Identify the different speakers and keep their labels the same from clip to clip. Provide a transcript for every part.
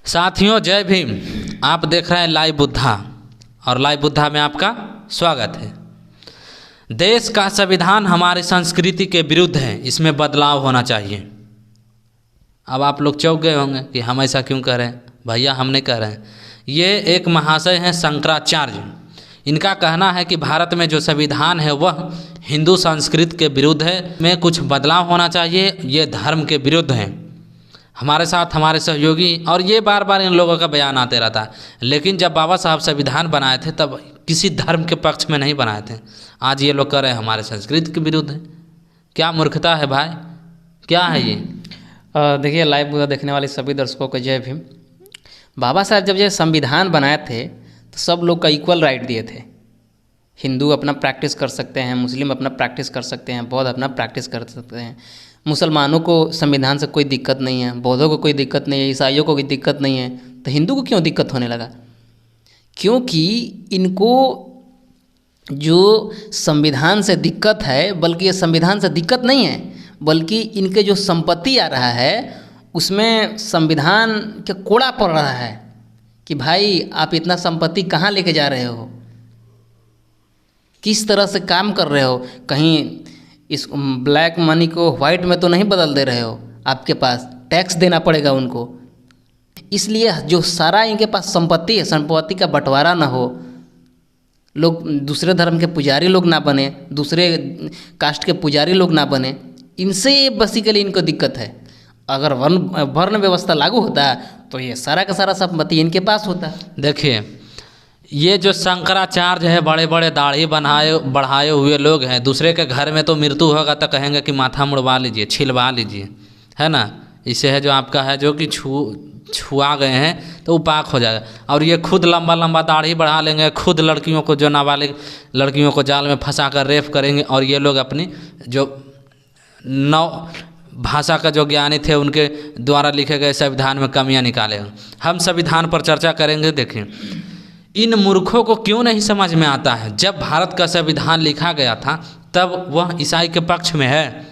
Speaker 1: साथियों जय भीम। आप देख रहे हैं लाइव बुद्धा और लाइव बुद्धा में आपका स्वागत है। देश का संविधान हमारी संस्कृति के विरुद्ध है, इसमें बदलाव होना चाहिए। अब आप लोग चौंक गए होंगे कि हम ऐसा क्यों कह रहे हैं। भैया हम नहीं कह रहे हैं, ये एक महाशय हैं शंकराचार्य। इनका कहना है कि भारत में जो संविधान है वह हिंदू संस्कृति के विरुद्ध है, में कुछ बदलाव होना चाहिए, ये धर्म के विरुद्ध है। हमारे साथ हमारे सहयोगी और ये बार बार इन लोगों का बयान आते रहता है, लेकिन जब बाबा साहब संविधान बनाए थे तब किसी धर्म के पक्ष में नहीं बनाए थे। आज ये लोग कह रहे हैं हमारे संस्कृति के विरुद्ध है। क्या मूर्खता है भाई, क्या है ये।
Speaker 2: देखिए लाइव बुद्धा देखने वाले सभी दर्शकों को जय भीम। बाबा साहब जब ये संविधान बनाए थे तो सब लोग का इक्वल राइट दिए थे। हिंदू अपना प्रैक्टिस कर सकते हैं, मुस्लिम अपना प्रैक्टिस कर सकते हैं, बौद्ध अपना प्रैक्टिस कर सकते हैं। मुसलमानों को संविधान से कोई दिक्कत नहीं है, बौद्धों को कोई दिक्कत नहीं है, ईसाइयों को कोई दिक्कत नहीं है, तो हिंदू को क्यों दिक्कत होने लगा? क्योंकि इनको जो संविधान से दिक्कत है, बल्कि ये संविधान से दिक्कत नहीं है, बल्कि इनके जो संपत्ति आ रहा है उसमें संविधान के कोड़ा पड़ रहा है कि भाई आप इतना संपत्ति कहाँ लेके जा रहे हो, किस तरह से काम कर रहे हो। कहीं इस ब्लैक मनी को वाइट में तो नहीं बदल दे रहे हो, आपके पास टैक्स देना पड़ेगा उनको। इसलिए जो सारा इनके पास संपत्ति है, संपत्ति का बंटवारा ना हो, लोग दूसरे धर्म के पुजारी लोग ना बने, दूसरे कास्ट के पुजारी लोग ना बने, इनसे बेसिकली इनको दिक्कत है। अगर वर्ण व्यवस्था लागू होता तो ये सारा का सारा संपत्ति इनके पास होता।
Speaker 1: देखिए ये जो शंकराचार्य है, बड़े बड़े दाढ़ी बढ़ाए हुए लोग हैं, दूसरे के घर में तो मृत्यु होगा तो कहेंगे कि माथा मुड़वा लीजिए, छिलवा लीजिए, है ना। इसे है जो आपका है जो कि छुआ गए हैं तो वो पाक हो जाएगा। और ये खुद लंबा लंबा दाढ़ी बढ़ा लेंगे, खुद लड़कियों को, जो नाबालिग लड़कियों को जाल में फंसा कर रेप करेंगे। और ये लोग अपनी जो नौ भाषा का जो ज्ञानी थे उनके द्वारा लिखे गए संविधान में कमियां निकालेंगे। हम संविधान पर चर्चा करेंगे। देखिए इन मूर्खों को क्यों नहीं समझ में आता है, जब भारत का संविधान लिखा गया था तब वह ईसाई के पक्ष में है,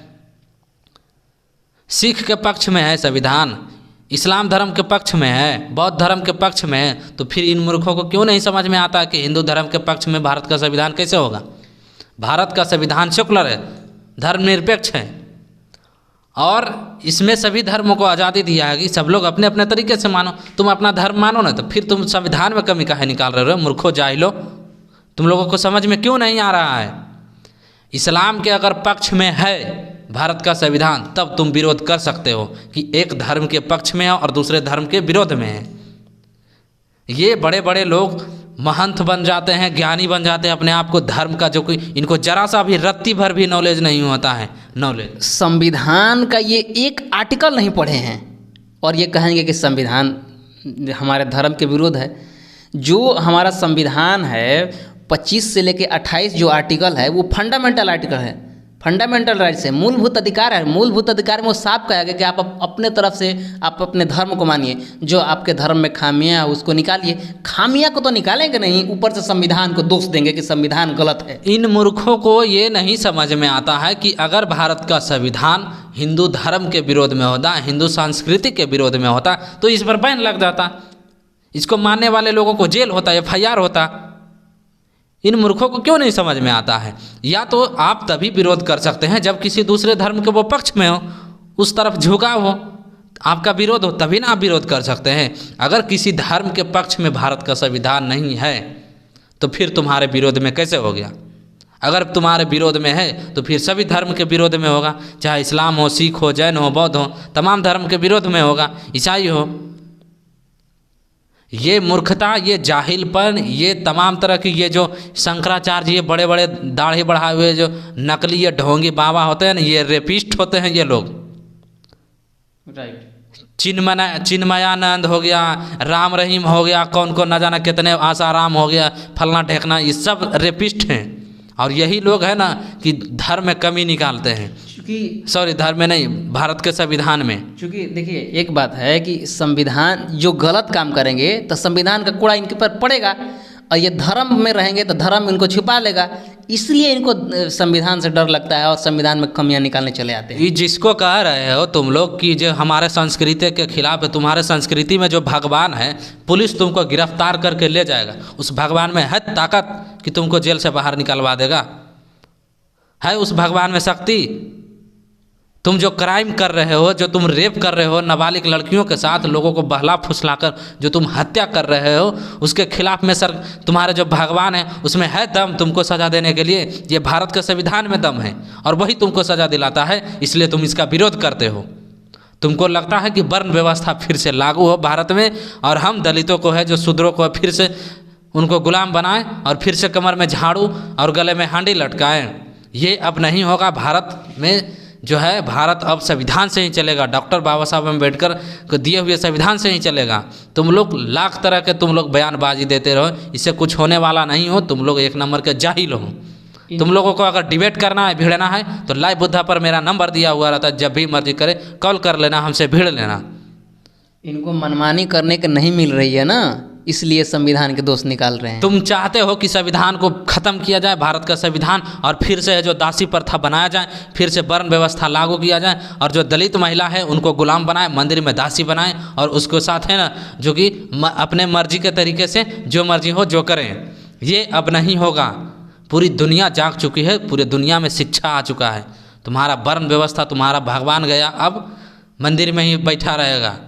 Speaker 1: सिख के पक्ष में है संविधान, इस्लाम धर्म के पक्ष में है, बौद्ध धर्म के पक्ष में है। तो फिर इन मूर्खों को क्यों नहीं समझ में आता कि हिंदू धर्म के पक्ष में भारत का संविधान कैसे होगा। भारत का संविधान सेकुलर है, धर्मनिरपेक्ष है और इसमें सभी धर्मों को आज़ादी दिया है कि सब लोग अपने अपने तरीके से मानो। तुम अपना धर्म मानो ना, तो फिर तुम संविधान में कमी काहे निकाल रहे हो? मूर्खो जाहिलो, तुम लोगों को समझ में क्यों नहीं आ रहा है? इस्लाम के अगर पक्ष में है भारत का संविधान तब तुम विरोध कर सकते हो कि एक धर्म के पक्ष में है और दूसरे धर्म के विरोध में है। ये बड़े बड़े लोग महंत बन जाते हैं, ज्ञानी बन जाते हैं अपने आप को, धर्म का जो कोई इनको जरा सा भी रत्ती भर भी नॉलेज नहीं होता है। नॉलेज संविधान का ये एक आर्टिकल नहीं पढ़े हैं और ये कहेंगे कि संविधान हमारे धर्म के विरुद्ध है। जो हमारा संविधान है 25 से लेकर 28 जो आर्टिकल है वो फंडामेंटल आर्टिकल है, फंडामेंटल राइट्स है, मूलभूत अधिकार है। मूलभूत अधिकार में वो साफ कहा गया कि आप अपने तरफ से आप अपने धर्म को मानिए, जो आपके धर्म में खामियां है उसको निकालिए। खामियां को तो निकालेंगे नहीं, ऊपर से संविधान को दोष देंगे कि संविधान गलत है। इन मूर्खों को ये नहीं समझ में आता है कि अगर भारत का संविधान हिंदू धर्म के विरोध में होता, हिंदू संस्कृति के विरोध में होता तो इस पर बैन लग जाता, इसको मानने वाले लोगों को जेल होता, FIR होता। इन मूर्खों को क्यों नहीं समझ में आता है? या तो आप तभी विरोध कर सकते हैं जब किसी दूसरे धर्म के वो पक्ष में हो, उस तरफ झुकाव हो, आपका विरोध हो, तभी ना आप विरोध कर सकते हैं। अगर किसी धर्म के पक्ष में भारत का संविधान नहीं है तो फिर तुम्हारे विरोध में कैसे हो गया? अगर तुम्हारे विरोध में है तो फिर सभी धर्म के विरोध में होगा, चाहे इस्लाम हो, सिख हो, जैन हो, बौद्ध हो, तमाम धर्म के विरोध में होगा, ईसाई हो। ये मूर्खता, ये जाहिलपन, ये तमाम तरह की ये जो शंकराचार्य, ये बड़े बड़े दाढ़ी बढ़ाए हुए जो नकली ये ढोंगी बाबा होते हैं ना, ये रेपिस्ट होते हैं ये लोग। राइट। चिन्मयानंद हो गया, राम रहीम हो गया, कौन कौन न जाना कितने, आसाराम हो गया, फलना ढेकना, ये सब रेपिस्ट हैं। और यही लोग हैं ना कि धर्म में कमी निकालते हैं, क्योंकि धर्म में नहीं, भारत के संविधान में। क्योंकि देखिए एक बात है कि संविधान जो गलत काम करेंगे तो संविधान का कूड़ा इनके पर पड़ेगा, और ये धर्म में रहेंगे तो धर्म इनको छुपा लेगा।
Speaker 2: इसलिए इनको संविधान से डर लगता है और संविधान में कमियां निकालने चले आते हैं।
Speaker 1: ये जिसको कह रहे हो तुम लोग कि जो हमारे संस्कृति के खिलाफ है, तुम्हारे संस्कृति में जो भगवान है, पुलिस तुमको गिरफ्तार करके ले जाएगा, उस भगवान में है ताकत कि तुमको जेल से बाहर निकलवा देगा? है उस भगवान में शक्ति? तुम जो क्राइम कर रहे हो, जो तुम रेप कर रहे हो नाबालिग लड़कियों के साथ, लोगों को बहला फुसलाकर जो तुम हत्या कर रहे हो, उसके खिलाफ में सर तुम्हारे जो भगवान है उसमें है दम तुमको सज़ा देने के लिए। ये भारत के संविधान में दम है और वही तुमको सज़ा दिलाता है, इसलिए तुम इसका विरोध करते हो। तुमको लगता है कि वर्ण व्यवस्था फिर से लागू हो भारत में और हम दलितों को है जो शूद्रों को फिर से उनको गुलाम बनाएं और फिर से कमर में झाड़ू और गले में हांडी लटकाएं। ये अब नहीं होगा। भारत में जो है, भारत अब संविधान से ही चलेगा, डॉक्टर बाबा साहब अम्बेडकर को दिए हुए संविधान से ही चलेगा। तुम लोग लाख तरह के तुम लोग बयानबाजी देते रहो, इससे कुछ होने वाला नहीं हो। तुम लोग एक नंबर के जाहिल हो। तुम लोगों को अगर डिबेट करना है, भिड़ना है, तो लाइव बुद्धा पर मेरा नंबर दिया हुआ रहता है, जब भी मर्जी करे कॉल कर लेना, हमसे भिड़ लेना।
Speaker 2: इनको मनमानी करने के नहीं मिल रही है ना, इसलिए संविधान के दोष निकाल रहे हैं।
Speaker 1: तुम चाहते हो कि संविधान को ख़त्म किया जाए, भारत का संविधान, और फिर से जो दासी प्रथा बनाया जाए, फिर से वर्ण व्यवस्था लागू किया जाए और जो दलित महिला है उनको गुलाम बनाए, मंदिर में दासी बनाए और उसको साथ है ना जो कि अपने मर्जी के तरीके से जो मर्जी हो जो करें। ये अब नहीं होगा। पूरी दुनिया जाग चुकी है, पूरी दुनिया में शिक्षा आ चुका है। तुम्हारा वर्ण व्यवस्था, तुम्हारा भगवान गया, अब मंदिर में ही बैठा रहेगा।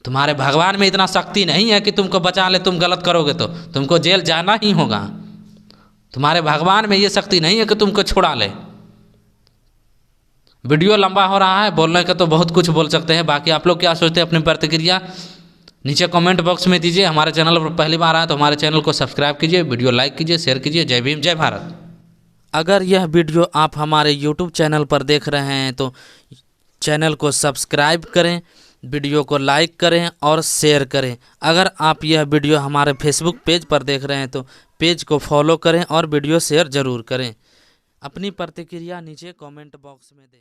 Speaker 1: तुम्हारे भगवान में इतना शक्ति नहीं है कि तुमको बचा ले, तुम गलत करोगे तो तुमको जेल जाना ही होगा। तुम्हारे भगवान में ये शक्ति नहीं है कि तुमको छुड़ा ले। वीडियो लंबा हो रहा है, बोलने का तो बहुत कुछ बोल सकते हैं। बाकी आप लोग क्या सोचते हैं, अपनी प्रतिक्रिया नीचे कमेंट बॉक्स में दीजिए। हमारे चैनल पर पहली बार आए तो हमारे चैनल को सब्सक्राइब कीजिए, वीडियो लाइक कीजिए, शेयर कीजिए। जय भीम, जय भारत। अगर यह वीडियो आप हमारे यूट्यूब चैनल पर देख रहे हैं तो चैनल को सब्सक्राइब करें, वीडियो को लाइक करें और शेयर करें। अगर आप यह वीडियो हमारे फेसबुक पेज पर देख रहे हैं तो पेज को फॉलो करें और वीडियो शेयर ज़रूर करें। अपनी प्रतिक्रिया नीचे कमेंट बॉक्स में दें।